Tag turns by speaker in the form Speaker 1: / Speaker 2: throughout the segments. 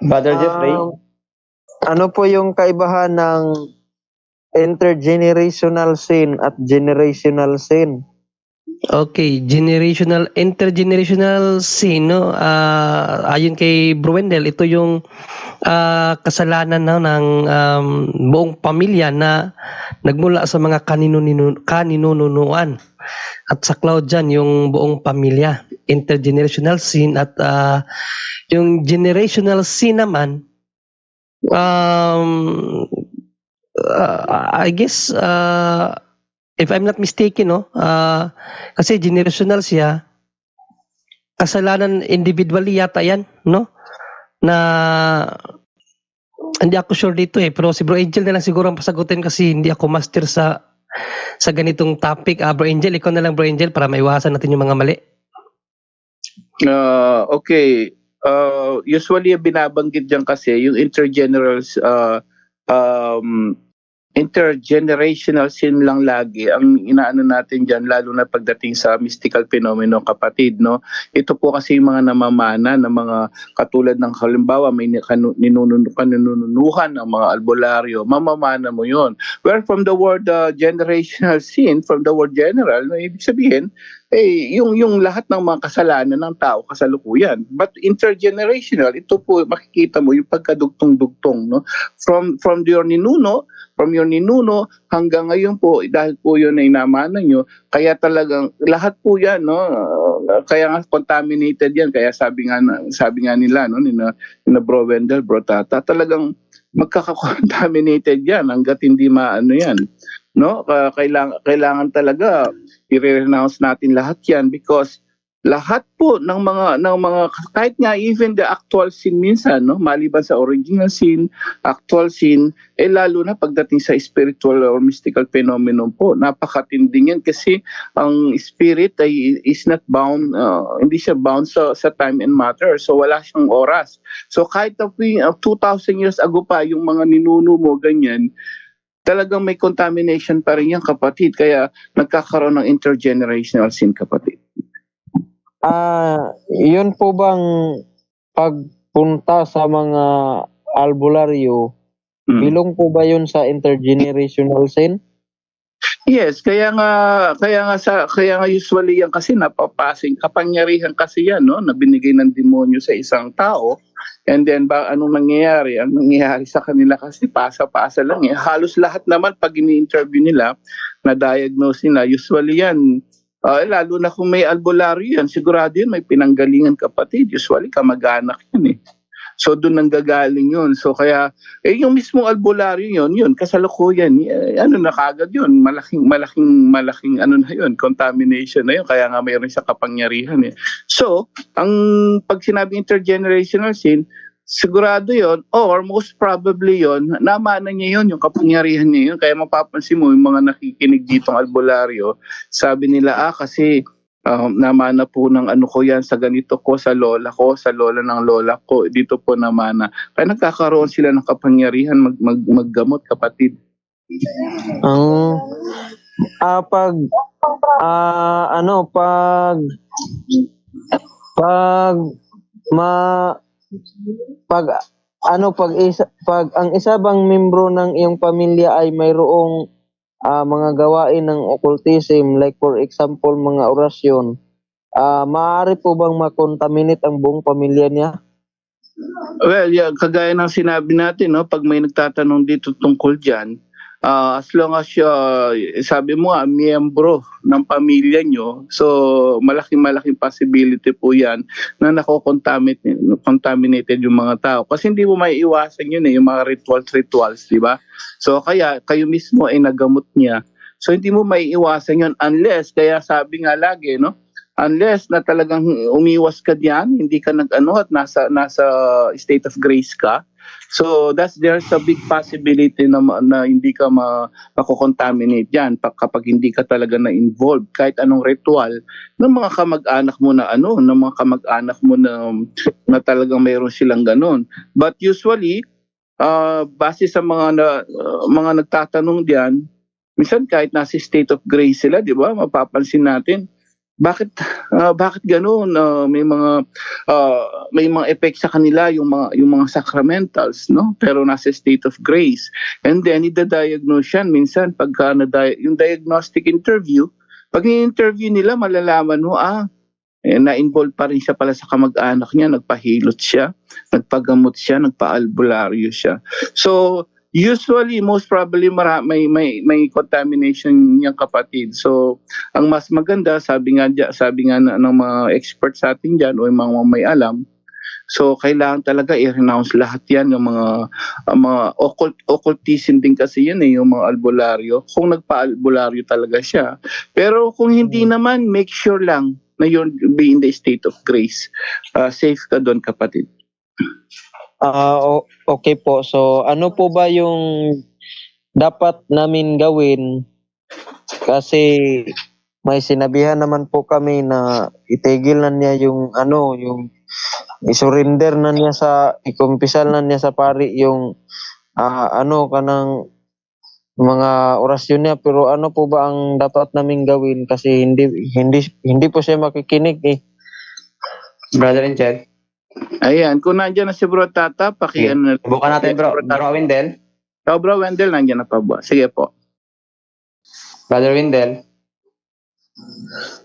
Speaker 1: Brother Jeffrey?
Speaker 2: Ano po yung kaibahan ng intergenerational sin at generational sin?
Speaker 3: Okay, intergenerational sin, no? Ayon kay Bruendel, ito yung kasalanan ng buong pamilya na nagmula sa mga kaninunuan. At saklaw dyan yung buong pamilya. Intergenerational sin at yung generational sin naman, I guess, if I'm not mistaken, no, kasi generational siya, kasalanan individually yata yan, no? Na hindi ako sure dito pero si Bro Angel na lang siguro ang pasagutin kasi hindi ako master sa ganitong topic. Bro Angel, ikaw na lang Bro Angel para maiwasan natin yung mga mali.
Speaker 4: Okay. Usually binabanggit diyan kasi yung intergenerational sin lang lagi ang inaano natin diyan, lalo na pagdating sa mystical phenomenon, kapatid, no? Ito po kasi yung mga namamana ng mga katulad ng halimbawa may ninununuhan ng mga albularyo, mamamana mo yon. Where from the word generational sin, from the word general, no, ibig sabihin yung lahat ng mga kasalanan ng tao kasalukuyan. But intergenerational, ito po makikita mo yung pagkadugtong-dugtong, no? From your ninuno hanggang ngayon po, dahil po yun ay namana nyo, kaya talagang lahat po yan, no? Kaya nga contaminated yan, kaya sabi nga nila, no, ni Bro Wendell, Bro Tata, talagang magkaka-contaminated yan hanggat hindi maano yan, no? Kailangan talaga i-renounce natin lahat yan, because lahat po ng mga kahit nga even the actual sin minsan, no, maliban sa original sin, actual sin, lalo na pagdating sa spiritual or mystical phenomenon po, napakatinding yan kasi ang spirit is not bound, hindi siya bound sa time and matter, so wala siyang oras. So kahit 2,000 years ago pa yung mga ninuno mo ganyan, talagang may contamination pa rin yan, kapatid, kaya nagkakaroon ng intergenerational sin, kapatid.
Speaker 2: Yun po bang pagpunta sa mga albularyo, bilong po ba yun sa intergenerational sin?
Speaker 4: Yes, kaya nga usually yan kasi napapasing kapangyarihan kasi yan, no, na binigay ng demonyo sa isang tao. And then anong nangyayari? Ang nangyayari sa kanila kasi pasa-pasa lang halos lahat naman pag ini-interview nila, na diagnose nila, usually yan lalo na kung may albularyo yan, sigurado yun may pinanggalingan, kapatid. Usually kamag-anak yan So doon nanggagaling yun. So kaya yung mismong albularyo yun kasalukuyan, ano na kagad yun, malaking ano na yun, contamination na yun, kaya nga mayroon siya kapangyarihan So ang pag sinabi intergenerational sin, sigurado yon, or most probably yon, namana niya yon, yung kapangyarihan niya yun. Kaya mapapansin mo yung mga nakikinig ditong albularyo, sabi nila kasi namana po ng ano ko yan, sa ganito ko, sa lola ng lola ko, dito po namana. Kaya nagkakaroon sila ng kapangyarihan maggamot, kapatid.
Speaker 2: Pag ang isa bang membro ng iyong pamilya ay mayroong mga gawain ng occultism, like for example mga orasyon, maaari po bang makontaminate ang buong pamilya niya?
Speaker 4: Well, yeah, kagaya ng sinabi natin, no, pag may nagtatanong dito tungkol dyan, as long as sabi mo miyembro ng pamilya nyo, so malaking possibility po yan na contaminated yung mga tao. Kasi hindi mo maiiwasan yun yung mga rituals, di ba? So kaya kayo mismo ay nagamot niya. So hindi mo maiiwasan yun unless, kaya sabi nga lagi, no, unless na talagang umiwas ka diyan, hindi ka at nasa state of grace ka. So there's a big possibility na hindi ka mako-contaminate diyan kapag hindi ka talaga na-involved kahit anong ritual ng mga kamag-anak mo na talagang mayroon silang ganun. But usually base sa mga nagtatanong diyan, minsan kahit nasa state of grace sila, di ba? Mapapansin natin bakit ganoon? May mga effect sa kanila yung mga sacramentals, no? Pero nasa state of grace. And then ida-diagnose yan minsan pagka yung diagnostic interview, pag ni-interview nila malalaman mo na-involve pa rin siya pala sa kamag-anak niya, nagpahilot siya, nagpagamot siya, nagpa-albularyo siya. So usually, most probably may contamination niyang kapatid. So, ang mas maganda, sabi nga ng mga experts sa atin diyan o yung mga may alam, so kailangan talaga i-renounce lahat 'yan, yung mga occultism din kasi 'yan yung mga albularyo. Kung nagpa-albularyo talaga siya. Pero kung hindi naman, make sure lang na you're be in the state of grace. Safe ka doon, kapatid.
Speaker 2: Okay po. So, ano po ba yung dapat namin gawin? Kasi may sinabihan naman po kami na itigil na niya yung isurrender na niya ikumpisal na niya sa pari yung kanang mga orasyon niya, pero ano po ba ang dapat namin gawin kasi hindi po siya makikinig
Speaker 1: Brother Inchel.
Speaker 4: Ayan, kung nandiyan na si Bro Tata, pakian na.
Speaker 1: Bukan natin bro Wendell.
Speaker 4: Bro Wendell, nandiyan na pa ba? Sige po.
Speaker 1: Brother Wendell.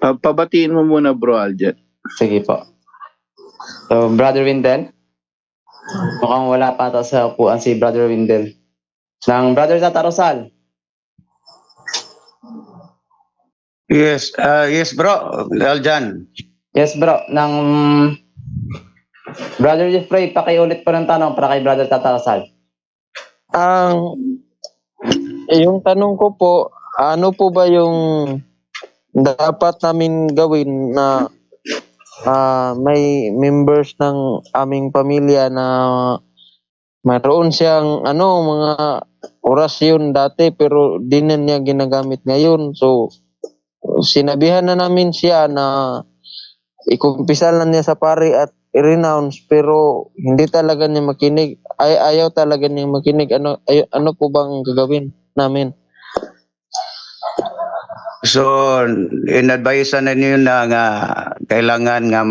Speaker 4: Pabatiin mo muna, Bro Aljet.
Speaker 1: Sige po. So, Brother Wendell. Mukhang wala pa ata sa upuan si Brother Wendell. Ng Brother Tata Rosal.
Speaker 5: Yes, bro, Aljan.
Speaker 1: Yes bro, ng Brother Jeffrey, pakiulit po ng tanong para kay Brother Tata Rosal.
Speaker 2: Yung tanong ko po, ano po ba yung dapat namin gawin na may members ng aming pamilya na mayroon siyang mga orasyon dati pero di na niya ginagamit ngayon. So, sinabihan na namin siya na ikumpisal na niya sa pari at i-renounce pero hindi talaga niya makinig. Ayaw talaga niya makinig. Ano po bang gagawin namin?
Speaker 5: So, in-advise na niyo na nga kailangan nga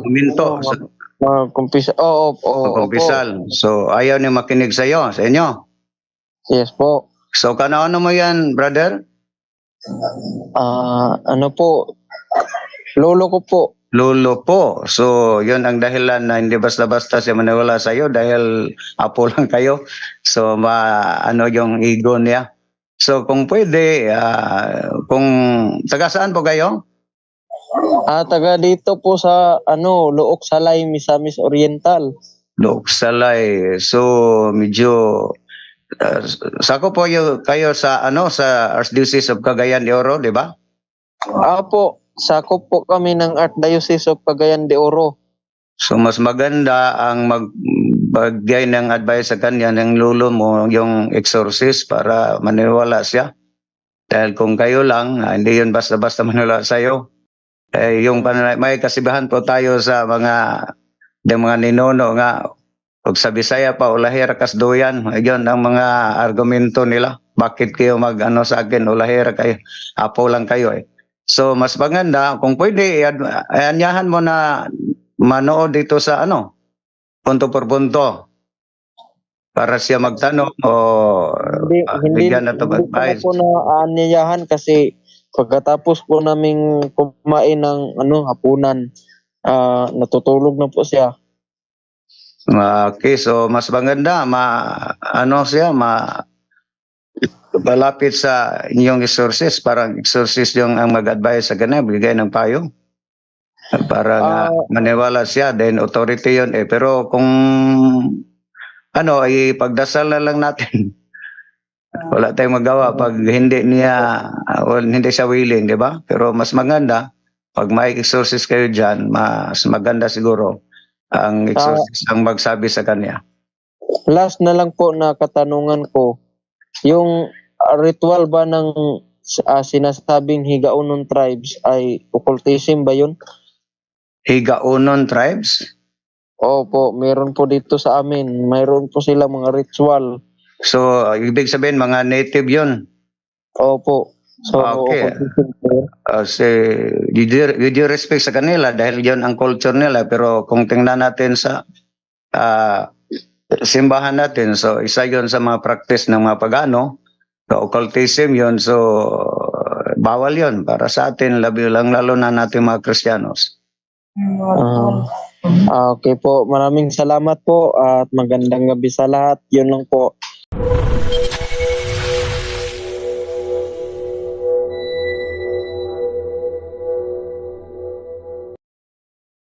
Speaker 5: kuminto.
Speaker 2: Kumpisal.
Speaker 5: Kumpisal. So, ayaw niya makinig sa inyo?
Speaker 2: Yes po.
Speaker 5: So, ano mo yan, brother?
Speaker 2: Ano po? Lolo ko po.
Speaker 5: Lolo po. So, yun ang dahilan na hindi basta-basta siya maniwala sa iyo dahil apo lang kayo. So, yung ego niya. So, kung pwede, kung taga saan po kayo?
Speaker 2: Taga dito po sa Luok Salay, Misamis Oriental.
Speaker 5: Luok Salay. So, medyo sako po kayo sa Archdiocese of Cagayan de Oro, di ba?
Speaker 2: Po, sakop po kami ng Archdiocese of Cagayan de Oro.
Speaker 5: So mas maganda ang magbigay ng advice sa kanya ng lolo mo, yung exorcist, para maniwala siya. Dahil kung kayo lang, hindi yun basta-basta maniwala sa iyo. May kasibahan po tayo sa mga ninuno nga. Pag sa Bisaya pa, ulahira kasduyan. Yun ang mga argumento nila. Bakit kayo sa akin, ulahira kayo, apo lang kayo So, mas maganda, kung pwede, anyahan mo na manood dito sa punto por punto. Para siya magtanong o bigyan na ito advice.
Speaker 2: Hindi po na aanyayahan kasi pagkatapos po naming kumain ng hapunan, natutulog na po siya.
Speaker 5: Okay, so mas maganda malapit sa inyong exorcist, parang exorcist yung ang mag-advise sa kanya, bigay ng payo para maniwala siya, then authority yun pero kung ipagdasal na lang natin. Wala tayong magawa pag hindi siya willing, di ba? Pero mas maganda pag may exorcist kayo dyan, mas maganda siguro ang exorcist ang magsabi sa kanya.
Speaker 2: Last na lang po na katanungan ko, yung ritual ba ng sinasabing Higaunon tribes ay occultism ba yun?
Speaker 5: Higaunon tribes?
Speaker 2: Opo, meron po dito sa amin. Mayroon po sila mga ritual.
Speaker 5: So, ibig sabihin mga native yun?
Speaker 2: Opo. So,
Speaker 5: okay.
Speaker 2: occultism po
Speaker 5: with due respect sa kanila dahil yun ang culture nila, pero kung tingnan natin sa simbahan natin, so isa yun sa mga practice ng mga pagano, so occultism yun, so bawal yun para sa atin, lalo na natin mga Kristiyanos.
Speaker 2: Okay po, maraming salamat po at magandang gabi sa lahat. Yun lang po.